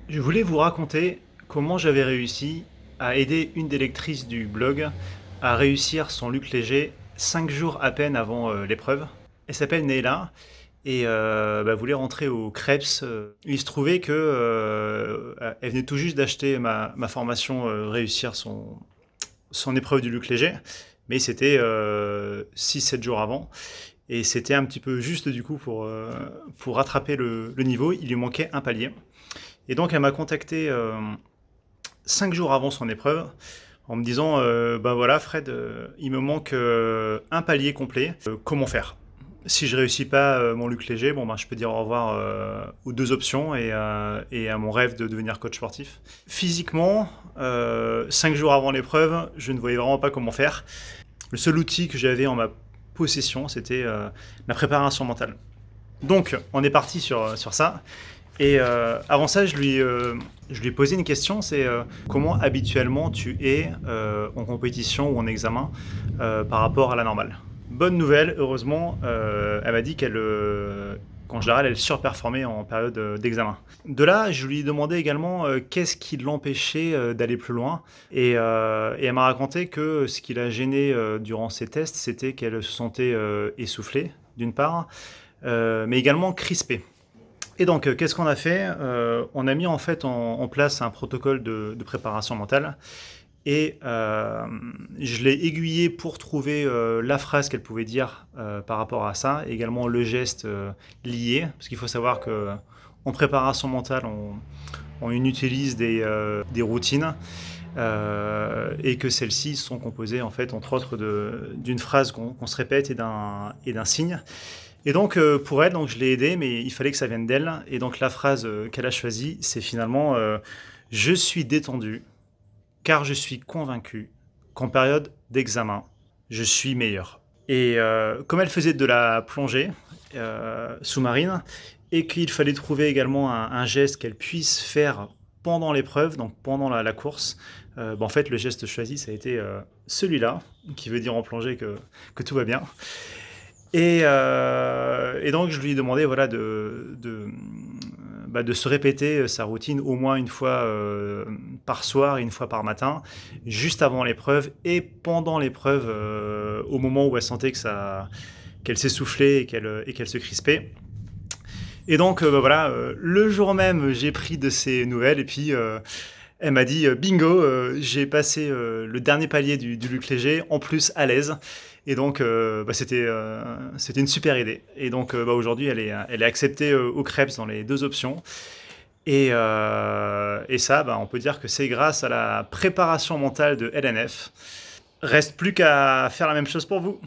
Je voulais vous raconter comment j'avais réussi à aider une des lectrices du blog à réussir son Luc Léger 5 jours à peine avant l'épreuve. Elle s'appelle Neila et voulait rentrer au Krebs. Il se trouvait que elle venait tout juste d'acheter ma formation réussir son épreuve du Luc Léger, mais c'était 6-7 jours avant. Et c'était un petit peu juste du coup pour rattraper le niveau. Il lui manquait un palier. Et donc elle m'a contacté 5 jours avant son épreuve en me disant ben voilà Fred, il me manque un palier complet. Comment faire? Si je réussis pas mon Luc Léger, bon ben je peux dire au revoir aux deux options et à mon rêve de devenir coach sportif. Physiquement, 5 jours avant l'épreuve, je ne voyais vraiment pas comment faire. Le seul outil que j'avais en ma possession, c'était la préparation mentale. Donc on est parti sur ça. Et avant ça, je lui ai posé une question, c'est comment habituellement tu es en compétition ou en examen par rapport à la normale. Bonne nouvelle, heureusement, elle m'a dit qu'en général, elle surperformait en période d'examen. De là, je lui ai demandé également qu'est-ce qui l'empêchait d'aller plus loin. Et elle m'a raconté que ce qui la gênait durant ses tests, c'était qu'elle se sentait essoufflée, d'une part, mais également crispée. Et donc, qu'est-ce qu'on a fait? On a mis en fait en place un protocole de préparation mentale et je l'ai aiguillé pour trouver la phrase qu'elle pouvait dire par rapport à ça, et également le geste lié, parce qu'il faut savoir que en préparation mentale, on utilise des routines et que celles-ci sont composées en fait entre autres d'une phrase qu'on se répète et d'un signe. Et donc pour elle, donc je l'ai aidée, mais il fallait que ça vienne d'elle. Et donc la phrase qu'elle a choisie, c'est finalement je suis détendu car je suis convaincu qu'en période d'examen, je suis meilleur. Et comme elle faisait de la plongée sous-marine et qu'il fallait trouver également un geste qu'elle puisse faire pendant l'épreuve, donc pendant la course, en fait le geste choisi ça a été celui-là, qui veut dire en plongée que tout va bien. Et donc, je lui ai demandé voilà, de se répéter sa routine au moins une fois par soir et une fois par matin, juste avant l'épreuve et pendant l'épreuve, au moment où elle sentait qu'elle s'essoufflait et qu'elle se crispait. Et donc, voilà, le jour même, j'ai pris de ses nouvelles et puis elle m'a dit bingo, j'ai passé le dernier palier du Luc Léger, en plus à l'aise. Et donc, c'était une super idée. Et donc, aujourd'hui, elle est acceptée au Krebs dans les deux options. Et ça, on peut dire que c'est grâce à la préparation mentale de LNF. Reste plus qu'à faire la même chose pour vous.